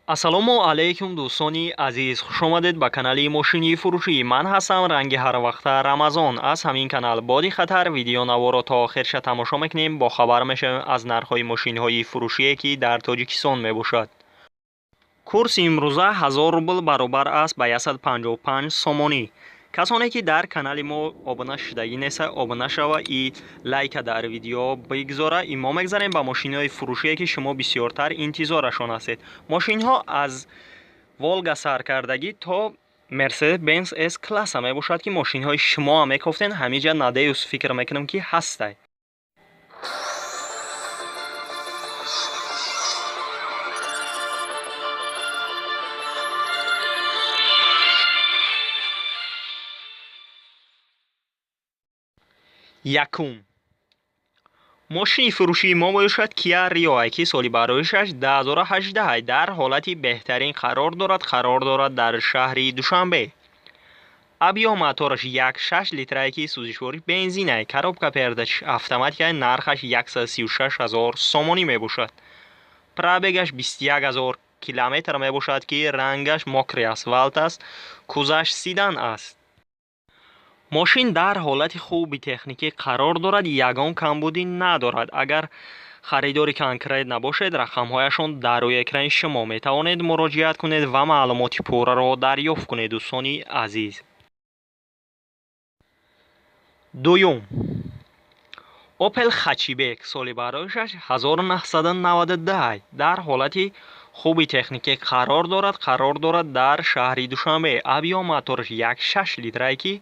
ассалому алайкум дӯстони азиз, хушомадед ба канали мошини фурӯшӣ. Ман ҳастам ранги ҳарвақта Рамазон. Аз ҳамин канал Боди Хатар видеонаворо то охирша тамошо мекунем. Бо хабар мешавем аз нархҳои мошинҳои фурӯшие ки дар Тоҷикистон мебошад. курси имрӯза 1000 рубл баробар аст ба 155 сомонӣ. касоне ки дар канали мо обуна шудагӣ неста, обуна шава и лайка дар видео бигзора. И мо мегзарем ба мошинҳои фурӯшие ки шумо бисёртар интизорашон ҳастед. мошинҳо аз волга саркардагӣ то Mercedes-Benz S-класса мебошад ки мошинҳои шумо мекофтен. ҳамиҷа надеюс фикр мекунам ки ҳастай. якум мошини фурӯшии мо бошад Kia Rio ки соли бароишаш 2018 дар ҳолати беҳтарин қарор дорад дар шаҳри Душанбе. объём мотораш 1.6 литрае ки сӯзишворӣ бензинае. коробка передач автоматикае. нархаш 136 000 сомонӣ мебошад. пробегаш 21 000 километр мебошад ки рангаш мокри асфалт аст. кузаш седан аст. мошин дар ҳолати хуби техникӣ қарор дорад. ягон камбудӣ надорад. агар харидори конкрет набошед, рақамҳояшон дар рӯи экрани шумо. метавонед муроҷиат кунед ва маълумоти пурраро дарёфт кунед. дӯстони азиз, дуюм Opel Hatchback соли бароишаш 1992 дар ҳолати хуби техникӣ қарор дорад дар шаҳри Душанбе. объём мотораш 1.6 литрае ки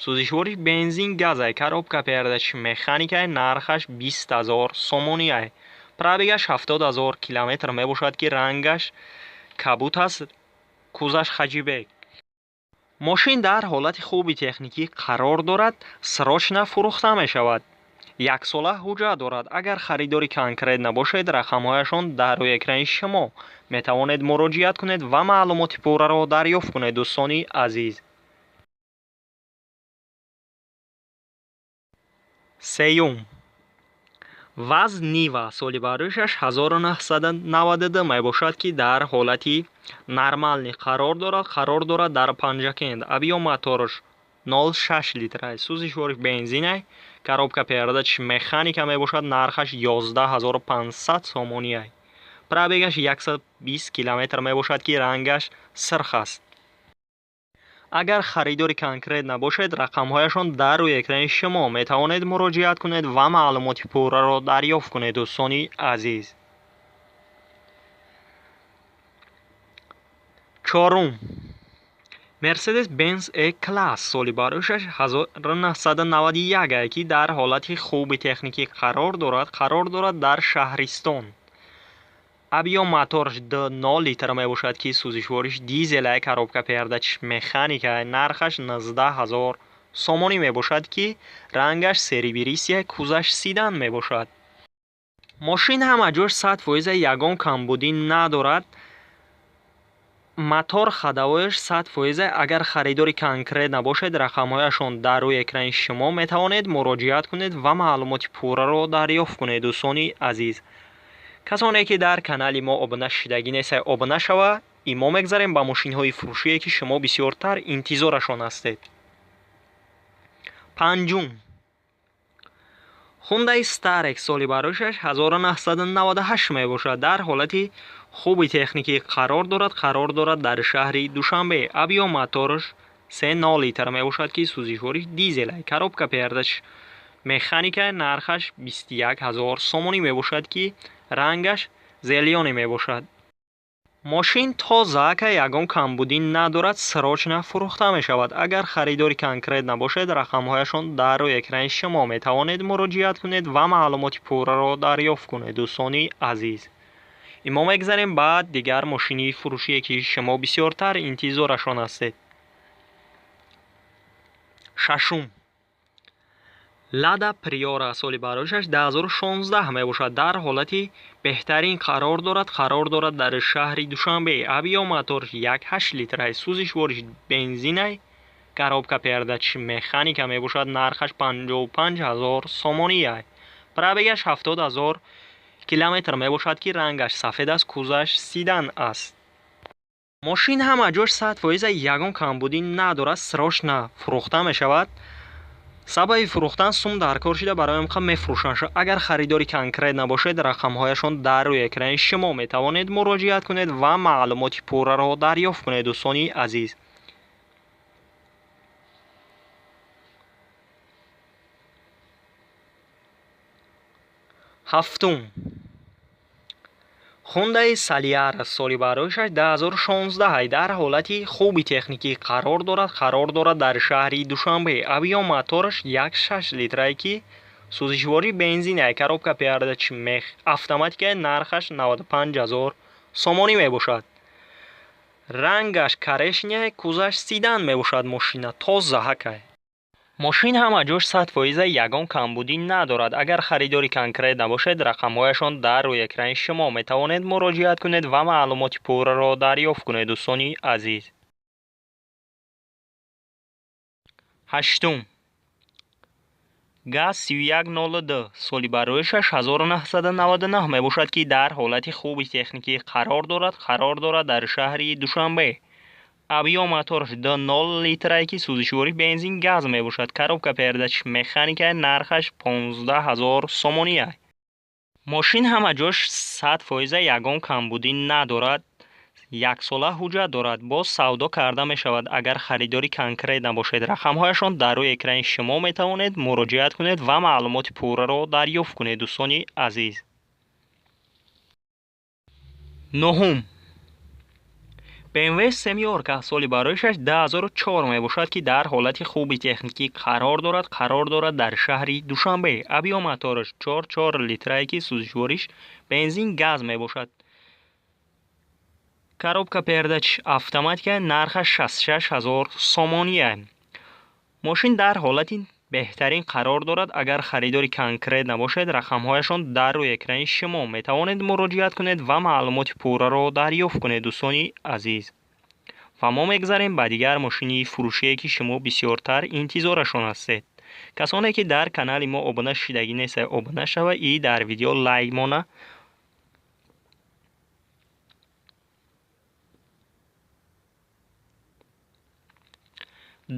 сӯзишвориш бензин газае. коробка передач механикае. нархаш 20 000 сомонияе. пробегаш 70 000 километр мебошад ки рангаш кабут аст. кузаш Hatchback. мошин дар ҳолати хуби техникӣ қарор дорад. срочна фурӯхта мешавад. яксола ҳуҷҷат дорад. агар харидори конкрет набошед, рақамҳояшон дар рӯи экрани шумо. метавонед муроҷиат кунед ва маълумоти пурраро дарёфт кунед. дӯстони азиз, сеюм ВАЗ Нива соли бароишаш 1992 мебошад ки дар ҳолати нормалӣ қарор дорад дар Панҷакент. объём мотораш 0.6 литрае. сӯзишвориш бензинае. коробка передач механика мебошад. нархаш 11500 сомонияе. пробегаш 120 километр мебошад ки рангаш сирх аст. агар харидори конкрет набошед, рақамҳояшон дар рӯи экрани шумо. метавонед муроҷиат кунед ва маълумоти пурраро дарёфт кунед. дӯстони азиз, чорум Mercedes-Benz E-класс соли бароишаш 1991 ки дар ҳолати хуби техникӣ қарор дорад дар шаҳристон. объём мотораш 2.0 литр мебошад ки сӯзишвориш дизелае. коробка передач механикае. нархаш 19 000 сомонӣ мебошад ки рангаш серебристияе. кузаш седан мебошад. мошин ҳама ҷош 100% ягон камбудӣ надорад. мотор ходовояш 100%. агар харидори конкрет набошед, рақамҳояшон дар рӯи экрани шумо. метавонед муроҷиат кунед ва маълумоти пурраро дарёфт кунед. дӯстони азиз, касоне ки дар канали мо обуна шудагӣ неста, обуна шава. и мо мегзарем ба мошинҳои фурӯшие ки шумо бисёртар интизорашон ҳастед. панҷум Hyundai Starex соли бароишаш 1998 мебошад. дар ҳолати хуби техникӣ қарор дорад дар шаҳри Душанбе. объём мотораш 3.0 литр мебошад ки сӯзишвориш дизелае. коробка передач механикае. нархаш 21 000 сомонӣ мебошад ки рангаш зелёнӣ мебошад. мошин тозаака, ягон камбудӣ надорад. срочна фурӯхта мешавад. агар харидори конкрет набошед, рақамҳояшон дар рӯи экрани шумо. метавонед муроҷиат кунед ва маълумоти пурраро дарёфт кунед. дӯстони азиз, и мо мегзарем ба дигар мошини фурӯшие ки шумо бисёртар интизорашон ҳастед. шашум Lada Priora соли бароишаш 2016 мебошад. дар ҳолати беҳтарин қарор дорад дар шаҳри Душанбе. объём мотораш 1.8 литрае. сӯзишвориш бензинае. коробка передач механика мебошад. нархаш 55 000 сомонияе. пробегаш 70 000 километр мебошад ки рангаш сафед аст. кузаш седан аст. ماشین همه جاش 100% یگان کمبودی ندارد. سراش نه فروخته می شود. سبب فروختن سوم در کار شده برای امکان میفروشند. اگر خریداری کنکریت نباشد رقمهایشان در روی اکران شما می توانید مراجعت کنید و معلومات پوره را دریافت کنید. دوستانی عزیز، هفتم، хундаи Saliera соли барояшаш 2016 дар ҳолати хуби техникӣ қарор дорад дар шаҳри Душанбе. Объем мотораш 1.6 литрае ки сӯзишворӣ бензине. Коробка передачи автоматикаи нархаш 95 000 сомонӣ мебошад. рангаш коричневе, кузаш седан мебошад. мошина тоза ҳакай. ماشین همه جاش 100% یگان کمبودی ندارد. اگر خریداری کنکریت نباشد رقمهایشان در روی اکران شما می توانید مراجعت کنید و معلومات پوره را دریافت کنید. دوستانی عزیز، هشتم، گاز 3102 سالی برایش 1999 می باشد که در حالت خوبی تکنیکی قرار دارد در شهر دوشنبه. объем мотораш 2.0 литрае ки сӯзишворӣ бензин газ мебошад. коробка передачи механикаи нархаш 15000 сомонӣ. мошин ҳама ҷош 100% ягон камбудӣ надорад. яксола ҳуҷҷат дорад. боз савдо карда мешавад. агар харидори конкрет набошед рақамҳояшон дар рӯи экрани шумо метавонед муроҷиат кунед ва маълумоти пурраро дарёфт кунед. дӯстони азиз, нӯҳум، BMW семёрка соли барояшаш 2004 мебошад ки дар ҳолати хуби техникӣ қарор дорад дар шаҳри Душанбе. объем мотораш 4 литрае ки сӯзишвориш бензин газ мебошад. коробка передачи автоматика нархаш 66000 сомонӣ. мошин дар ҳолати беҳтарин қарор дорад. агар харидори конкрет набошед рақамҳояшон дар рӯи экрани шумо метавонед муроҷиат кунед ва маълумоти пурраро дарёфт кунед. дӯстони азиз, ва мо мегзарем ба дигар мошини фурӯшие ки шумо бисёртар интизорашон ҳастед. касоне ки дар канали мо обуна шидагӣ нестед, обуна шава и дар видео лайк мона.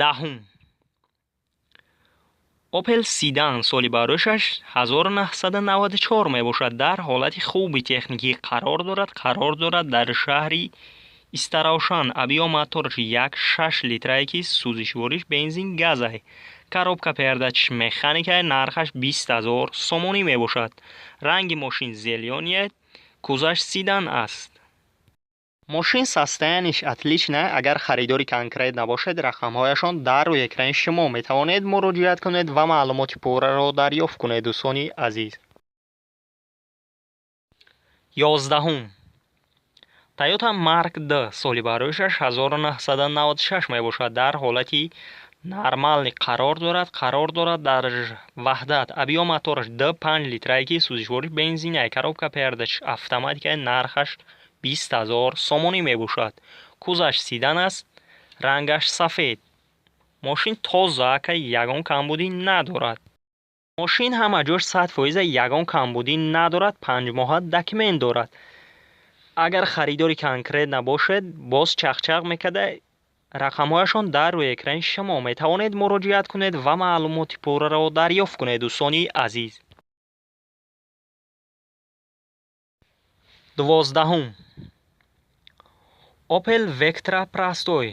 даҳум, Opel Sedan соли барояшаш 1994 мебошад. дар ҳолати хуби техникӣ қарор дорад дар шаҳри Истарошан. объем мотораш 1.6 литрае ки сӯзишвориш бензин газай. коробка передачи механикаи нархаш 20000 сомонӣ мебошад. ранги мошин зеление, кузаш седан аст. мошин состояниш отличное. агар харидори конкрет набошед рақамҳояшон дар рӯи экрани шумо метавонед муроҷиат кунед ва маълумоти пурраро дарёфт кунед. дӯстони азиз, ёздаҳум, Toyota Mark D соли барояшаш 1996 мебошад. дар ҳолати нормалӣ қарор дорад дар ваҳдат. объем мотораш 5 литрае ки сӯзишвориш бензине. коробка передачи автоматикаи нархаш 20000 сомонӣ мебошад. кузаш седан аст. рангаш сафед. мошин тоза ка ягон камбудӣ надорад. мошин ҳама ҷош 100% ягон камбудӣ надорад. 5 моҳа документ дорад. агар харидори конкрет набошед боз чақчақ мекарда рақамҳояшон дар рӯи экрани шумо метавонед муроҷиат кунед ва маълумоти пурраро дарёфт кунед. дӯстони азиз, дувоздаҳум, Opel Vectra Простой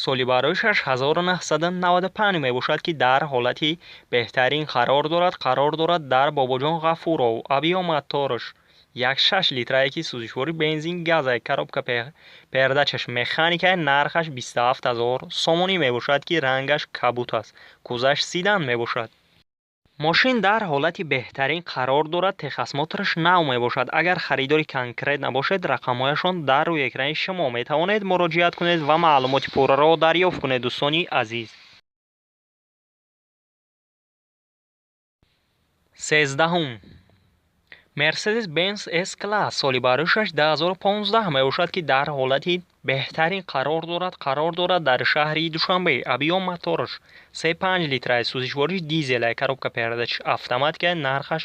соли барояшаш 1995 мебошад ки дар ҳолати беҳтарин қарор дорад дар Бобоҷон Ғафуров. объем мотораш 1.6 литрае ки сӯзишвори бензин газай. коробка передачаш механикаи нархаш 27000 сомонӣ мебошад ки рангаш кабут аст. кузаш седан мебошад. мошин дар ҳолати беҳтарин қарор дорад. техосмотраш нав мебошад. агар харидори конкрет набошед рақамҳояшон дар рӯи экрани шумо метавонед муроҷиат кунед ва маълумоти пурраро дарёфт кунед. дӯстони азиз, сездаҳум, Mercedes-Benz S-Class соли барояшаш 2015 мебошад ки дар ҳолати беҳтарин қарор дорад дар шаҳри Душанбе. объем мотораш 3.5 литрае, сӯзишвориш дизеле. коробка передачи автоматика нархаш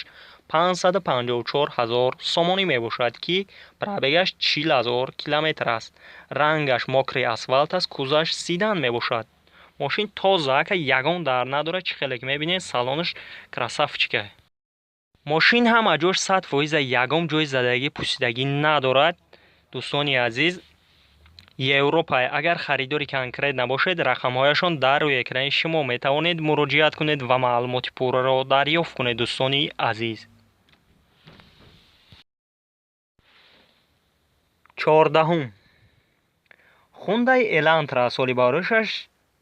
554000 сомонӣ мебошад, ки пробегаш 40000 километр аст. Рангаш мокри асфалт аст, кузаш седан мебошад. мошин тозаака ягон дар надорад. чӣ хеле ки мебинед, салонаш красавчика. мошин ҳама ҷош 100% ягон ҷои задагӣ пусидагӣ надорад. дӯстони азиз, Европа агар харидори конкрет набошед, рақамҳояшон дар рӯи экрани шумо метавонед муроҷиат кунед ва маълумоти пурраро дарёфт кунед. дӯстони азиз, 14. Hyundai Elantra соли барӯшаш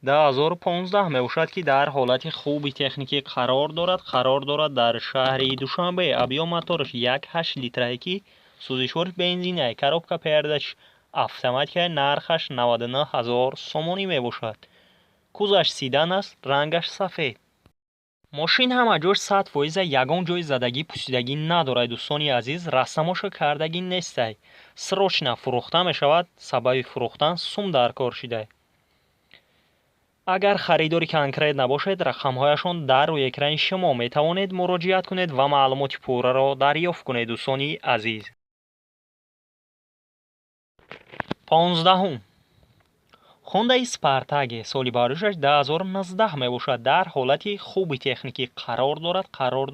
2015 мебошад, ки дар ҳолати хуби техникӣ қарор дорад. дар шаҳри Душанбе. объём мотораш 1.8 литрае, ки сӯзишвориш бензинае. коробка передачи автоматикае. нархаш 99000 сомонӣ мебошад. кузаш седан аст, рангаш сафед. мошин ҳама ҷош 100% ягон ҷои задагӣ пусидагӣ надорад. дӯстони азиз, рассамоша кардагӣ нестай. срочна фурӯхта мешавад. сабаби фурӯхтан сум дар кор шидай. агар харидори конкрет набошед, рақамҳояшон дар рӯи экрани шумо метавонед муроҷиат кунед ва маълумоти пурраро дарёфт кунед. дӯстони азиз, 15. Hyundai Spartage соли барӯшаш 2019 мебошад. дар ҳолати хуби техникӣ қарор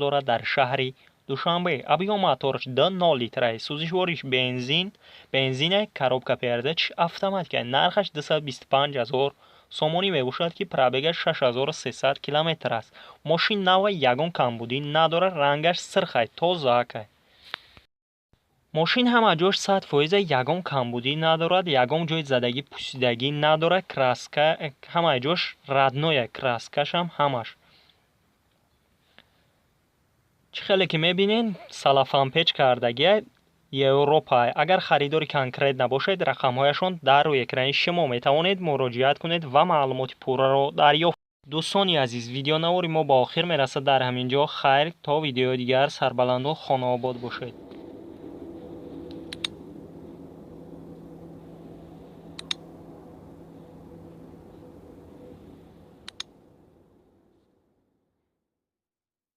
дорад. дар шаҳри Душанбе. объём мотораш 2.0 литрае. сӯзишвориш бензине. коробка передачи автоматика. нархаш 225000 сомонӣ мебошад, ки пробегаш 6300 километр аст. мошин нава ягон камбудӣ надорад. рангаш сирхай, тозаакай. мошин ҳама ҷош 100% ягон камбудӣ надорад. ягон ҷои задагӣ пусидагӣ надорад. краска ҳама ҷош радное. краскашам ҳамаш. чӣ хеле ки мебинен, салафанпеч кардагия. Европа. агар харидори конкрет набошед, рақамҳояшон дар рӯи экрани шумо метавонед муроҷиат кунед ва маълумоти пурраро дарёфт. дӯстони азиз, видеонавори мо ба охир мерасад. дар ҳамин ҷо хайр. то видеои дигар, сарбаланду хонаобод бошед.